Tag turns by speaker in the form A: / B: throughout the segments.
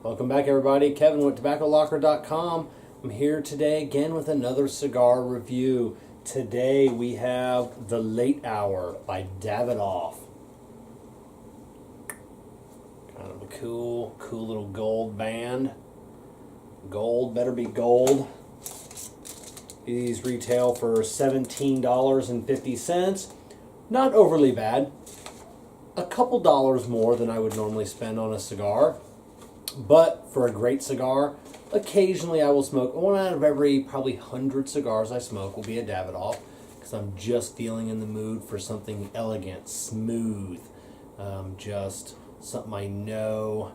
A: Welcome back, everybody. Kevin with TobaccoLocker.com. I'm here today again with another cigar review. Today we have The Late Hour by Davidoff. Kind of a cool little gold band. Gold, better be gold. These retail for $17.50. Not overly bad. A couple dollars more than I would normally spend on a cigar. But for a great cigar, occasionally I will smoke. One out of every probably 100 cigars I smoke will be a Davidoff, because I'm just feeling in the mood for something elegant, smooth, just something I know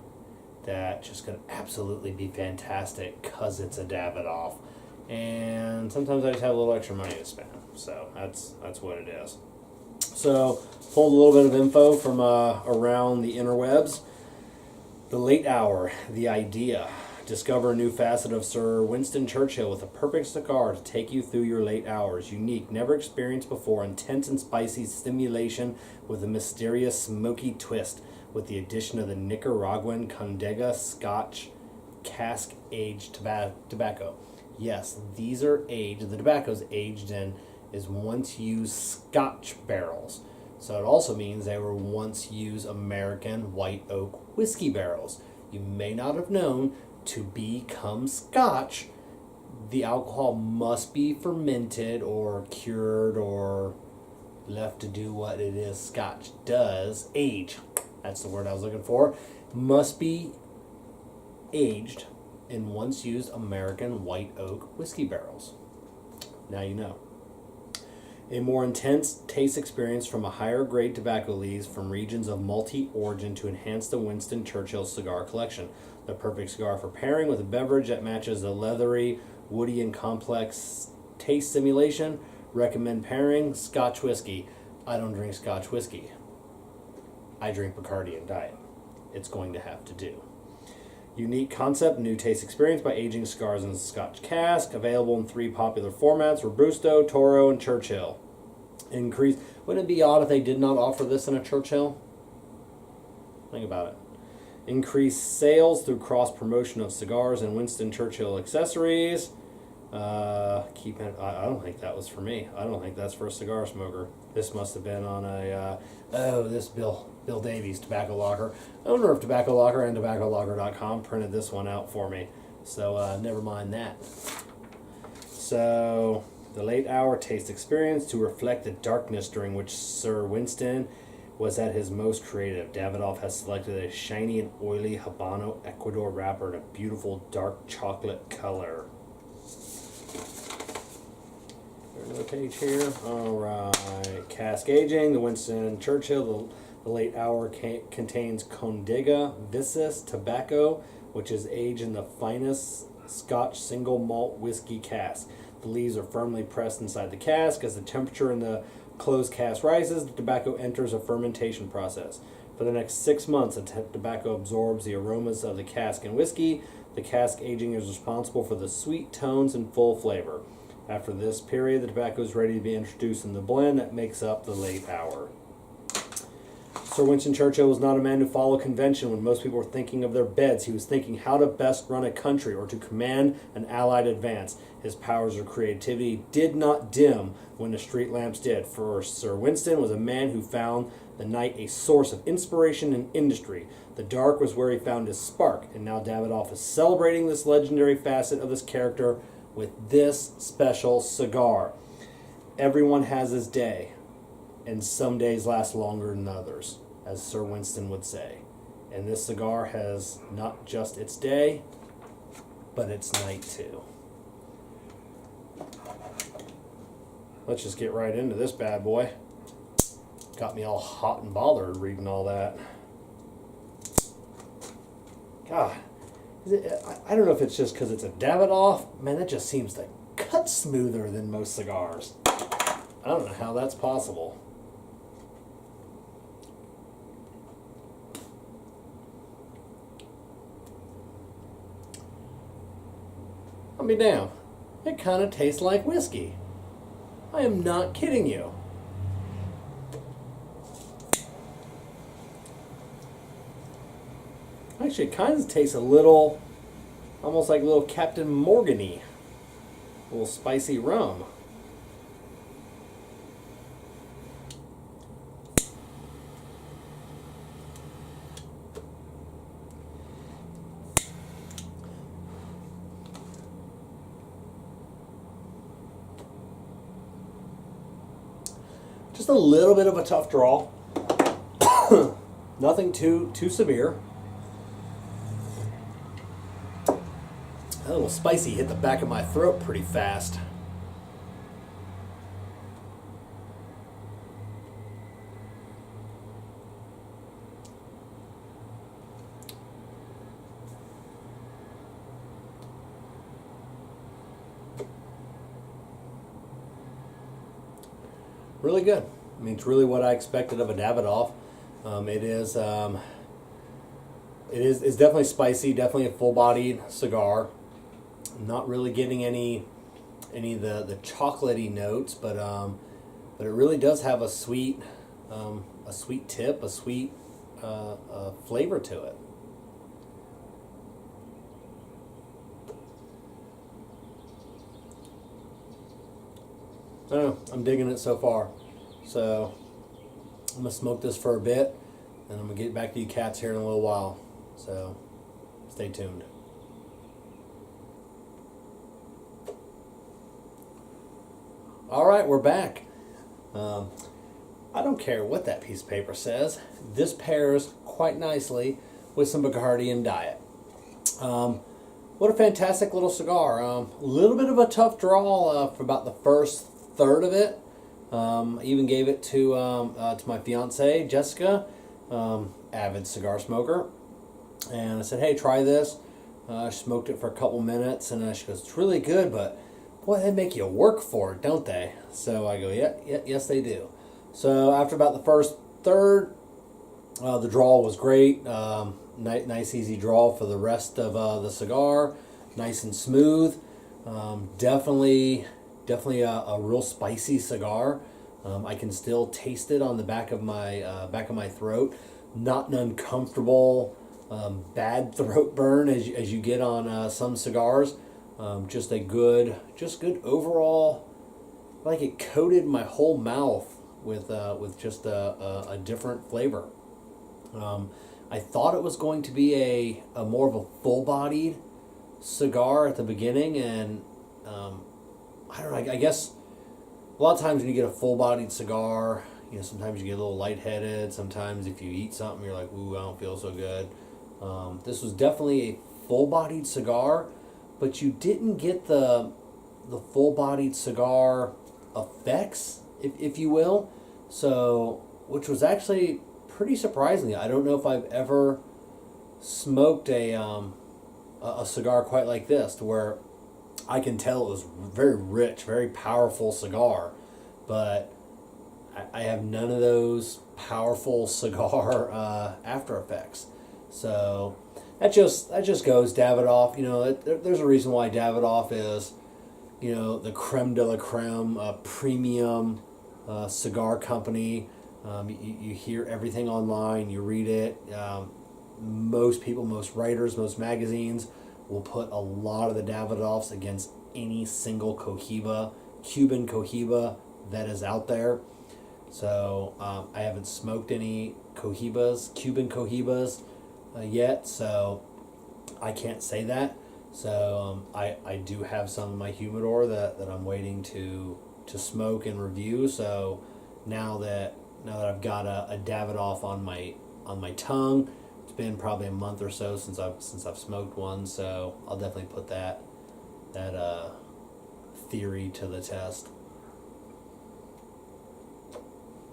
A: that just going to absolutely be fantastic because it's a Davidoff. And sometimes I just have a little extra money to spend, so that's what it is. So pulled a little bit of info from around the interwebs. The Late Hour, the idea. Discover a new facet of Sir Winston Churchill with a perfect cigar to take you through your late hours. Unique, never experienced before, intense and spicy stimulation with a mysterious smoky twist, with the addition of the Nicaraguan Condega Scotch cask-aged tobacco. Yes, these are aged, the tobacco's aged in is once used Scotch barrels. So it also means they were once used American white oak whiskey barrels. You may not have known, to become Scotch, the alcohol must be fermented or cured or left to do what it is Scotch does, age. That's the word I was looking for. Must be aged in once used American white oak whiskey barrels. Now you know. A more intense taste experience from a higher grade tobacco leaves from regions of multi-origin to enhance the Winston Churchill cigar collection. The perfect cigar for pairing with a beverage that matches the leathery, woody, and complex taste simulation. Recommend pairing Scotch whiskey. I don't drink Scotch whiskey. I drink Bacardi and Diet. It's going to have to do. Unique concept, new taste experience by aging cigars in Scotch cask. Available in 3 popular formats: Robusto, Toro, and Churchill. Increase. Wouldn't it be odd if they did not offer this in a Churchill? Think about it. Increased sales through cross-promotion of cigars and Winston Churchill accessories. I don't think that was for me. I don't think that's for a cigar smoker. This must have been on a, this Bill Davies Tobacco Locker. Owner of Tobacco Locker and TobaccoLocker.com printed this one out for me. So never mind that. So, the Late Hour taste experience to reflect the darkness during which Sir Winston was at his most creative. Davidoff has selected a shiny and oily Habano Ecuador wrapper in a beautiful dark chocolate color. Another page here. Alright. Cask aging. The Winston Churchill, the Late Hour contains Condega Vicis tobacco, which is aged in the finest Scotch single malt whiskey cask. The leaves are firmly pressed inside the cask. As the temperature in the closed cask rises, the tobacco enters a fermentation process. For the next 6 months, the tobacco absorbs the aromas of the cask and whiskey. The cask aging is responsible for the sweet tones and full flavor. After this period, the tobacco is ready to be introduced in the blend that makes up the Late Hour. Sir Winston Churchill was not a man who followed convention. When most people were thinking of their beds, he was thinking how to best run a country or to command an Allied advance. His powers of creativity did not dim when the street lamps did, for Sir Winston was a man who found the night a source of inspiration and industry. The dark was where he found his spark, and now Davidoff is celebrating this legendary facet of his character with this special cigar. Everyone has his day, and some days last longer than others, as Sir Winston would say. And this cigar has not just its day, but its night too. Let's just get right into this bad boy. Got me all hot and bothered reading all that. God, I don't know if it's just because it's a Davidoff. Man, that just seems to cut smoother than most cigars. I don't know how that's possible. I'll be damned. It kind of tastes like whiskey. I am not kidding you. I Actually, it kind of tastes a little, almost like a little Captain Morgan-y. A little spicy rum. Just a little bit of a tough draw. Nothing too severe. A little spicy hit the back of my throat pretty fast. Really good. I mean, it's really what I expected of a Davidoff. It's definitely spicy, definitely a full-bodied cigar. I'm not really getting any of the chocolatey notes, but it really does have a sweet tip, a sweet flavor to it. I don't know, I'm digging it so far. So I'm gonna smoke this for a bit, and I'm gonna get back to you cats here in a little while. So stay tuned. All right, we're back. I don't care what that piece of paper says. This pairs quite nicely with some Bacardi and Diet. What a fantastic little cigar. A little bit of a tough draw for about the first third of it. I even gave it to my fiance Jessica, avid cigar smoker, and I said, "Hey, try this." She smoked it for a couple minutes, and she goes, "It's really good, but boy, they make you work for it, don't they?" So I go, "Yeah, yes, they do." So after about the first third, the draw was great. Nice, easy draw for the rest of the cigar. Nice and smooth. Definitely a real spicy cigar. I can still taste it on the back of my throat. Not an uncomfortable, bad throat burn as you get on some cigars. Just good overall. Like it coated my whole mouth with just a different flavor. I thought it was going to be a more of a full-bodied cigar at the beginning, and I don't know. I guess a lot of times when you get a full-bodied cigar, sometimes you get a little lightheaded. Sometimes if you eat something, you're like, "Ooh, I don't feel so good." This was definitely a full-bodied cigar, but you didn't get the full-bodied cigar effects, if you will. So, which was actually pretty surprising. I don't know if I've ever smoked a cigar quite like this, to where I can tell it was very rich, very powerful cigar, but I have none of those powerful cigar after effects. So that just goes Davidoff. There's a reason why Davidoff is, the creme de la creme, premium cigar company. You hear everything online, you read it. Most people, most writers, most magazines will put a lot of the Davidoffs against any single Cuban Cohiba that is out there. So I haven't smoked any Cuban Cohibas yet, so I can't say that. So I do have some in my humidor that I'm waiting to smoke and review. So now that I've got a Davidoff on my tongue, it's been probably a month or so since I've smoked one. So I'll definitely put that theory to the test.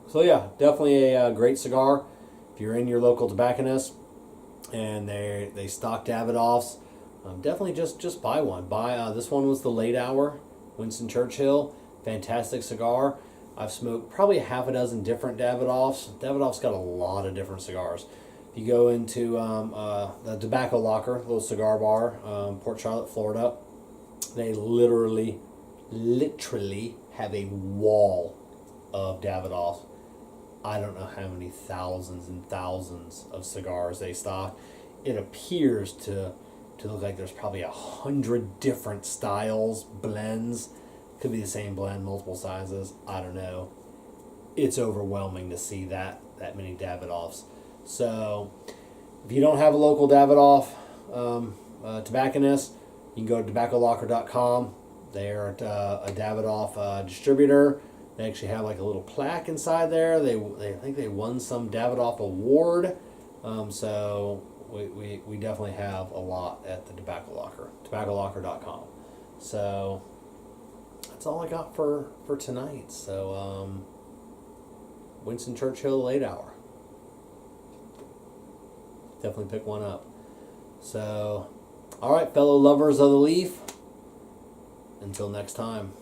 A: So yeah, definitely a great cigar. If you're in your local tobacconist and they stock Davidoffs, definitely just buy one. This one was the late hour Winston Churchill. Fantastic cigar. I've smoked probably half a dozen different Davidoffs. Davidoff's got a lot of different cigars. If you go into the Tobacco Locker, little cigar bar, Port Charlotte, Florida, they literally have a wall of Davidoffs. I don't know how many thousands and thousands of cigars they stock. it appears to look like there's probably 100 different styles, blends. Could be the same blend, multiple sizes. I don't know. It's overwhelming to see that many Davidoffs. So if you don't have a local Davidoff tobacconist, you can go to tobaccolocker.com. They're a Davidoff distributor. They actually have like a little plaque inside there. They think they won some Davidoff award. So we definitely have a lot at the Tobacco Locker, tobaccolocker.com. So that's all I got for tonight. So Winston Churchill Late Hour. Definitely pick one up. So, all right, fellow lovers of the leaf. Until next time.